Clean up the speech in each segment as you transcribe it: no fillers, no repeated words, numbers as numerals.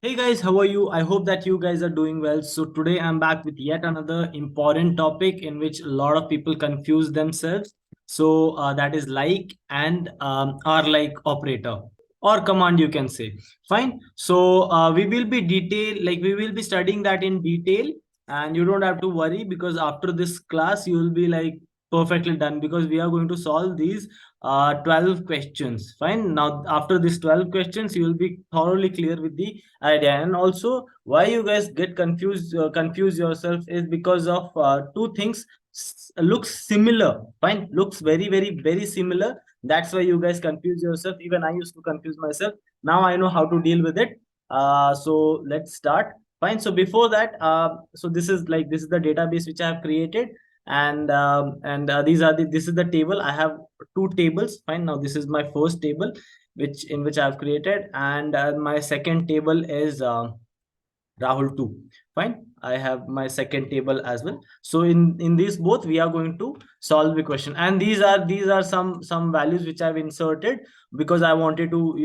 Hey guys, how are you? I hope that you guys are doing well. So today I'm back with yet another important topic in which a lot of people confuse themselves. So that is like and Rlike operator or command, you can say. Fine. So we will be we will be studying that in detail, and you don't have to worry because after this class you will be like perfectly done because we are going to solve these 12 questions. Fine. Now after these 12 questions, you will be thoroughly clear with the idea. And also why you guys get confuse yourself is because of two things looks similar. Fine, looks very similar. That's why you guys confuse yourself. Even I used to confuse myself. Now I know how to deal with it. So let's start. Fine. So before that, so this is the database which I have created, and this is the table. I have two tables. Fine. Now this is my first table which I've created, and my second table is Rahul 2. Fine. I have my second table as well. So in these both we are going to solve the question, and these are some values which I've inserted because I wanted to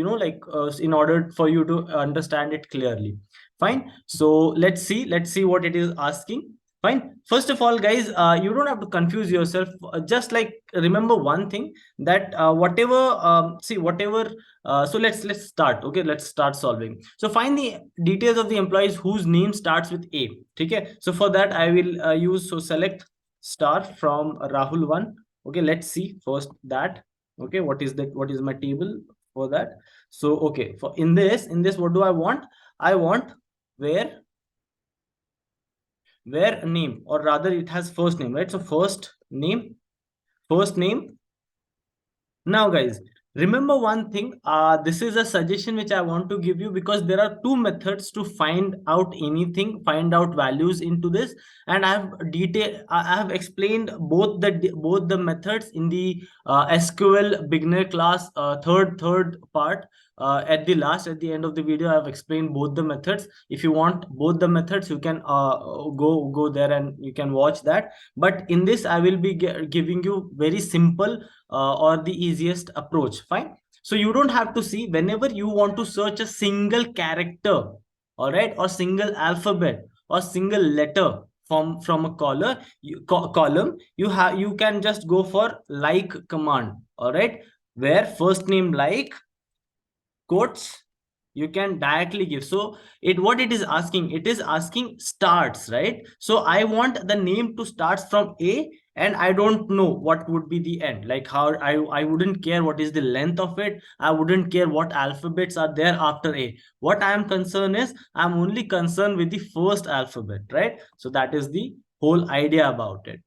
in order for you to understand it clearly. Fine. So let's see what it is asking. Fine. First of all, guys, you don't have to confuse yourself. Just like remember one thing, that whatever so let's start. Okay, let's start solving. So find the details of the employees whose name starts with A. Okay, so for that I will use, so select star from Rahul 1. Okay, let's see first that. Okay, what is my table for that? So okay, for in this what do I want? I want where name, or rather it has first name, right? So first name. Now, guys, remember one thing. This is a suggestion which I want to give you because there are two methods to find out anything, find out values into this, and I have explained both the methods in the SQL beginner class, third part. At the end of the video, I have explained both the methods. If you want both the methods, you can go there and you can watch that. But in this, I will be giving you very simple or the easiest approach. Fine. So you don't have to see whenever you want to search a single character, all right, or single alphabet or single letter from a column, you can just go for like command, all right, where first name like quotes you can directly give. So what it is asking, it is asking starts, right? So I want the name to starts from A, and I don't know what would be the end, like how I wouldn't care what is the length of it. I wouldn't care what alphabets are there after A. What I am concerned is, I'm only concerned with the first alphabet, right? So that is the whole idea about it.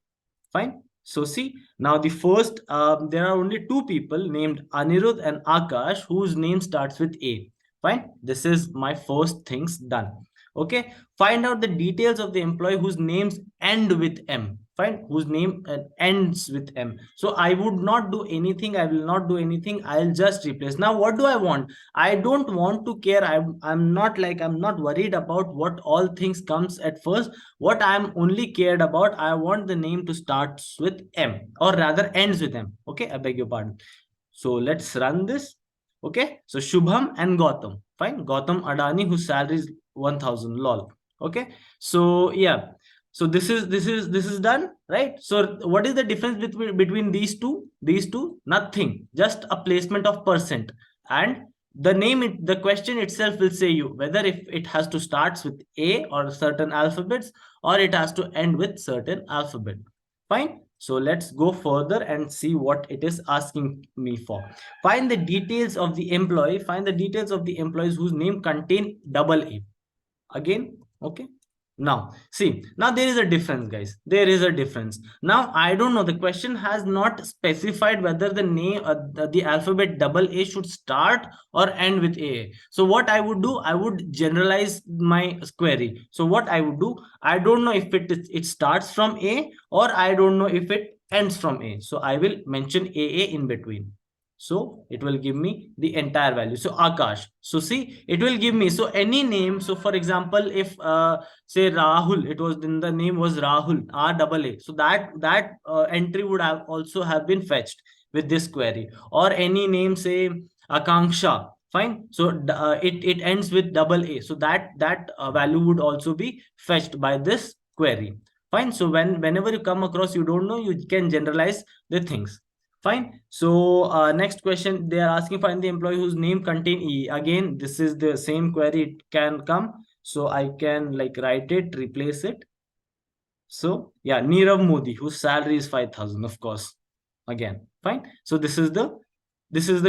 Fine. So see, now the first, there are only two people named Anirudh and Akash whose name starts with A. Fine. This is my first things done. Okay. Find out the details of the employee whose names end with M. Fine. Whose name ends with M. So I would not do anything. I will not do anything. I'll just replace. Now, what do I want? I don't want to care. I'm not worried about what all things comes at first. What I'm only cared about, I want the name to start with M, or rather ends with M. Okay, I beg your pardon. So let's run this. Okay, so Shubham and Gautam. Fine. Gautam Adani, whose salary is 1000. Lol. Okay. So yeah. So this is done, right? So what is the difference between these two? These two, nothing. Just a placement of percent. And the question itself will say you whether if it has to starts with A or certain alphabets, or it has to end with certain alphabet. Fine. So let's go further and see what it is asking me for. Find the details of the employee. Find the details of the employees whose name contain double A. Again, okay. Now see, now there is a difference, guys. There is a difference. Now I don't know, the question has not specified whether the name, the alphabet double A should start or end with A. So what I would do, I would generalize my query. So what I would do, I don't know if it starts from A, or I don't know if it ends from A. So I will mention AA in between. So it will give me the entire value. So Akash. So see, it will give me, so any name. So for example, if say Rahul, it was, then the name was Rahul, RAA. So that entry would have also have been fetched with this query. Or any name, say Akanksha. Fine. So it ends with double A. So that value would also be fetched by this query. Fine. So whenever you come across you don't know, you can generalize the things. Fine. So next question, they are asking, find the employee whose name contain E. Again, this is the same query. It can come. So I can like write it, replace it. So yeah, Nirav Modi, whose salary is 5,000, of course. Again, fine. So this is the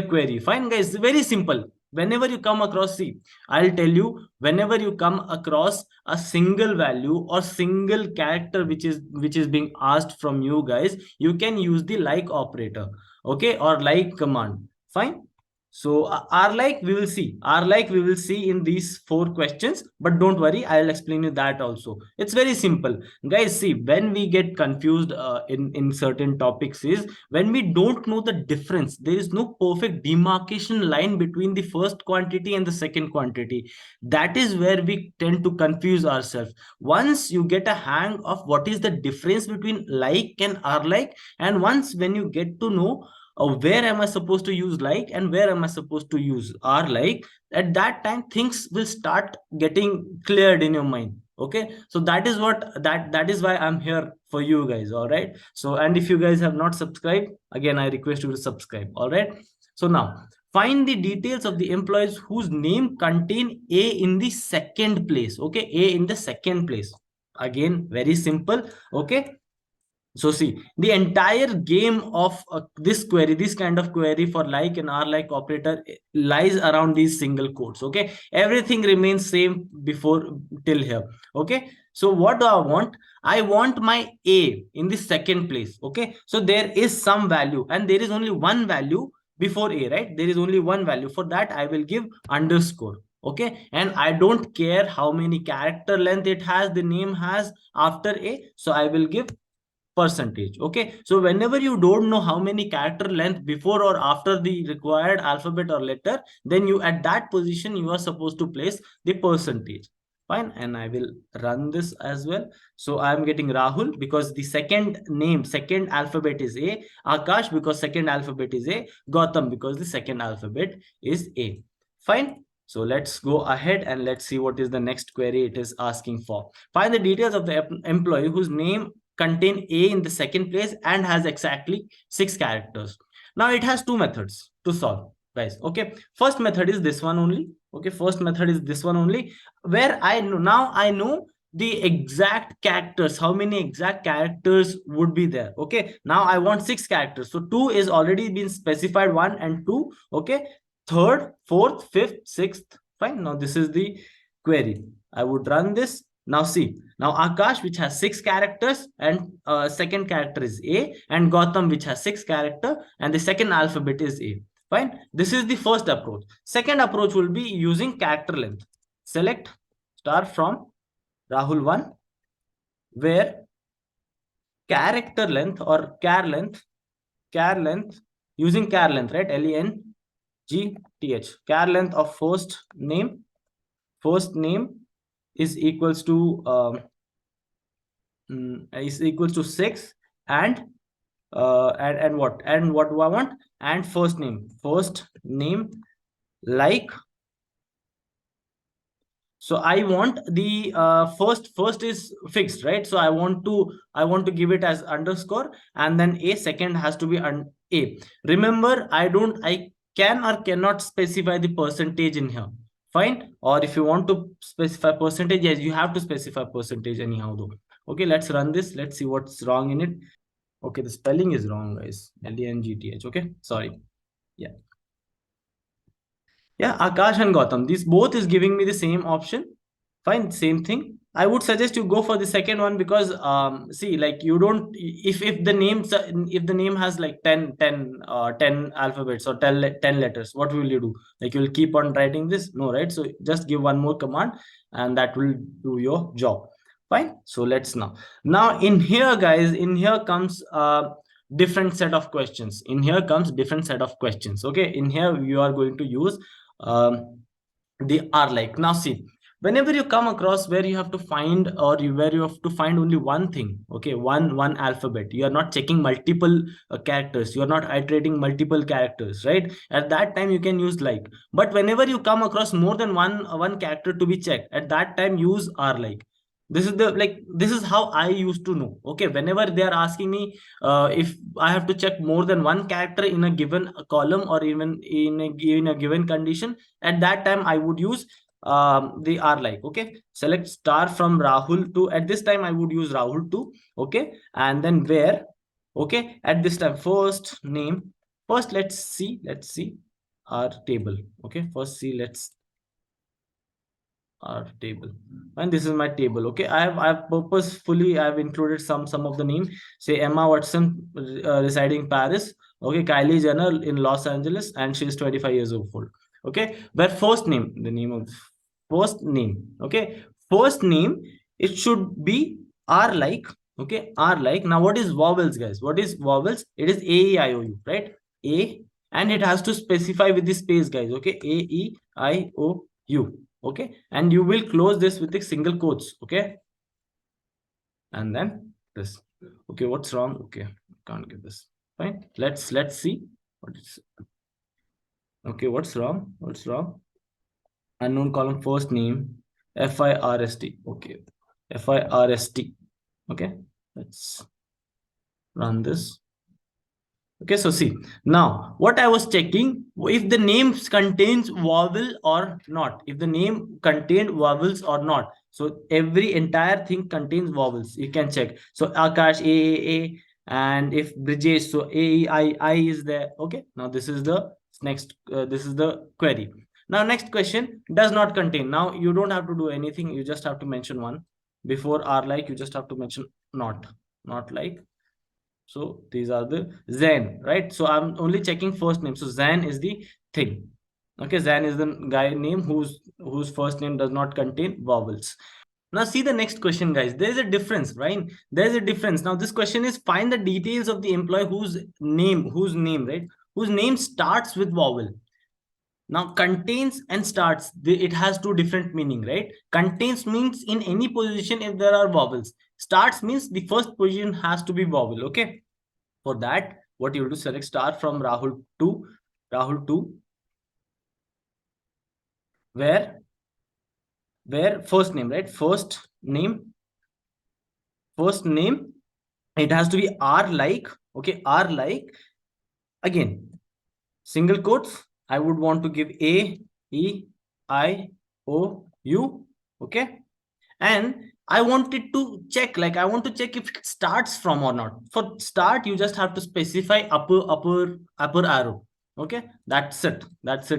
query. Fine, guys. Very simple. Whenever you come across, see, I'll tell you, whenever you come across a single value or single character which is being asked from you guys, you can use the like operator, okay, or like command. Fine. So Rlike we will see in these 4 questions, but don't worry, I'll explain you that also. It's very simple, guys. See, when we get confused in certain topics is when we don't know the difference. There is no perfect demarcation line between the first quantity and the second quantity. That is where we tend to confuse ourselves. Once you get a hang of what is the difference between like and Rlike, and once when you get to know where am I supposed to use like and where am I supposed to use Rlike, at that time things will start getting cleared in your mind. Okay, so that is why I'm here for you guys. All right. So, and if you guys have not subscribed, again I request you to subscribe. All right. So now find the details of the employees whose name contain A in the second place. Okay, A in the second place. Again, very simple. Okay, so see, the entire game of this kind of query for like and Rlike operator lies around these single quotes. Okay, everything remains same before till here. Okay, so what do I want? I want my A in the second place. Okay, so there is some value and there is only one value before A, right? There is only one value. For that, I will give underscore. Okay, and I don't care how many character length it has, the name has after A. So I will give percentage. Okay, so whenever you don't know how many character length before or after the required alphabet or letter, then you at that position you are supposed to place the percentage. Fine, and I will run this as well. So I am getting Rahul because the second alphabet is A, Akash because second alphabet is A, Gautam because the second alphabet is A. Fine. So let's go ahead and let's see what is the next query it is asking for. Find the details of the employee whose name contain A in the second place and has exactly 6 characters. Now it has 2 methods to solve, guys. Okay, first method is this one only. Okay, first method is this one only, where I know the exact characters, how many exact characters would be there. Okay, now I want 6 characters, so 2 is already been specified, 1 and 2. Okay, third, fourth, fifth, sixth. Fine. Now this is the query. I would run this. Now see, now Akash, which has 6 characters and second character is A, and Gautam, which has 6 character and the second alphabet is A. Fine. This is the first approach. Second approach will be using character length. Select star from Rahul 1, where character length or char length, using char length, right? LENGTH. Char length of first name is equals to 6, and what do I want? And first name like. So I want the first is fixed, right? So I want to give it as underscore, and then A second has to be A. Remember, I can or cannot specify the percentage in here. Fine. Or if you want to specify percentage, yes, you have to specify percentage anyhow though. Okay, let's run this. Let's see what's wrong in it. Okay, the spelling is wrong, guys. LENGTH. Okay, sorry. Yeah. Yeah, Akash and Gautam. These both is giving me the same option. Fine, same thing. I would suggest you go for the second one because see, like you don't, if the name has like 10 alphabets or 10 letters, what will you do? Like you'll keep on writing this? No, right? So just give one more command and that will do your job. Fine. So let's now in here, guys, in here comes different set of questions. In here comes different set of questions. Okay, in here you are going to use the Rlike. Now see, whenever you come across where you have to find, or where you have to find only one thing, okay, one alphabet, you are not checking multiple characters, you are not iterating multiple characters, right? At that time you can use like. But whenever you come across more than one character to be checked, at that time use Rlike. This is the, like, this is how I used to know. Okay, whenever they are asking me if I have to check more than one character in a given column, or even in a given condition, at that time I would use they are like, okay, select star from Rahul to, at this time I would use Rahul to, okay, and then where, okay, at this time first name. First let's see our table. Okay, first see, let's our table, and this is my table. Okay, I've purposefully I've included some of the name. Say Emma Watson, residing Paris. Okay, Kylie Jenner in Los Angeles, and she's 25 years old. Okay, where first name, the name of first name, okay, first name, it should be R like. Okay, R like. Now what is vowels, guys? What is vowels? It is A E I O U, right? A, and it has to specify with the space, guys. Okay, A E I O U. Okay, and you will close this with the single quotes. Okay, and then this. Okay, what's wrong? Okay, can't get this. Fine, let's see what is. Okay, what's wrong? What's wrong? Unknown column, first name, FIRST. Okay, FIRST. Okay, let's run this. Okay, so see, now what I was checking, if the name contains vowel or not, if the name contained vowels or not. So every entire thing contains vowels, you can check. So Akash, A, and if Brijesh, so I is there. Okay, now this is the next, this is the query. Now next question, does not contain. Now you don't have to do anything, you just have to mention one. Before Rlike, you just have to mention not like. So these are the Zen, right? So I'm only checking first name. So Zen is the thing. Okay, Zen is the guy name whose first name does not contain vowels. Now see the next question, guys. There is a difference, right? There is a difference. Now this question is, find the details of the employee whose name, right? Whose name starts with vowel. Now contains and starts, it has two different meaning, right? Contains means in any position if there are vowels. Starts means the first position has to be vowel. Okay, for that, what you will do, select star from Rahul to where first name, right? First name, it has to be R like. Okay, R like. Again, single quotes, I would want to give A E I O U. Okay, and I wanted to check, like I want to check if it starts from or not. For start, you just have to specify upper arrow. Okay, that's it,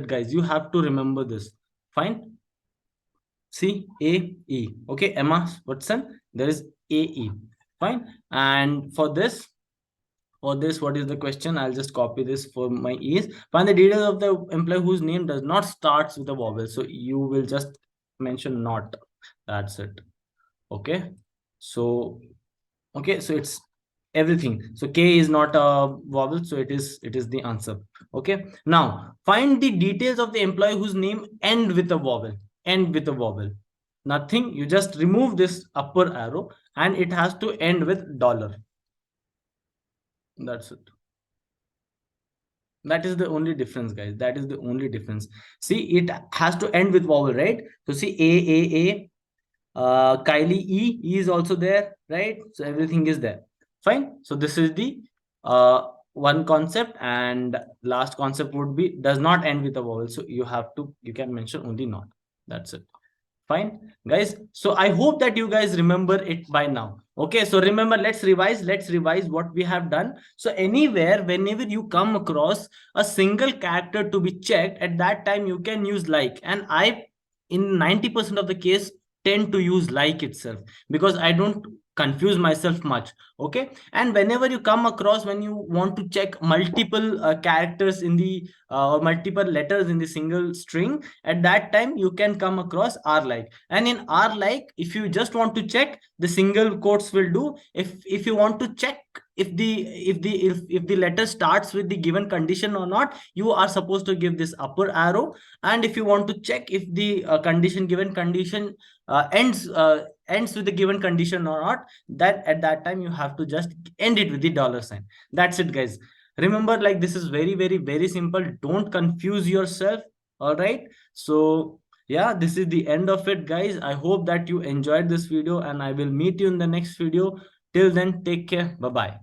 guys. You have to remember this. Fine. C A E. Okay, Emma Watson, there is A E. Fine. And for this, what is the question? I'll just copy this for my ease. Find the details of the employee whose name does not starts with a vowel. So you will just mention not. That's it. Okay, so it's everything. So K is not a vowel, so it is the answer. Okay, now find the details of the employee whose name end with a vowel. Nothing, you just remove this upper arrow, and it has to end with dollar. That's it. That is the only difference, guys. That is the only difference. See, it has to end with vowel, right? So see, A, Kylie, E is also there, right? So everything is there. Fine. So this is the one concept, and last concept would be does not end with a vowel. So you can mention only not. That's it. Fine, guys. So I hope that you guys remember it by now. Okay, so remember, let's revise what we have done. So anywhere, whenever you come across a single character to be checked, at that time you can use like. And I, in 90% of the case, tend to use like itself, because I don't confuse myself much. Okay, and whenever you come across, when you want to check multiple characters in the or multiple letters in the single string, at that time you can come across Rlike. And in Rlike, if you just want to check, the single quotes will do. If you want to check if the letter starts with the given condition or not, you are supposed to give this upper arrow. And if you want to check if the given condition ends with the given condition or not, that at that time you have to just end it with the $sign. That's it, guys. Remember, like, this is very, very, very simple. Don't confuse yourself. All right. So yeah, this is the end of it, guys. I hope that you enjoyed this video, and I will meet you in the next video. Till then, take care. Bye bye.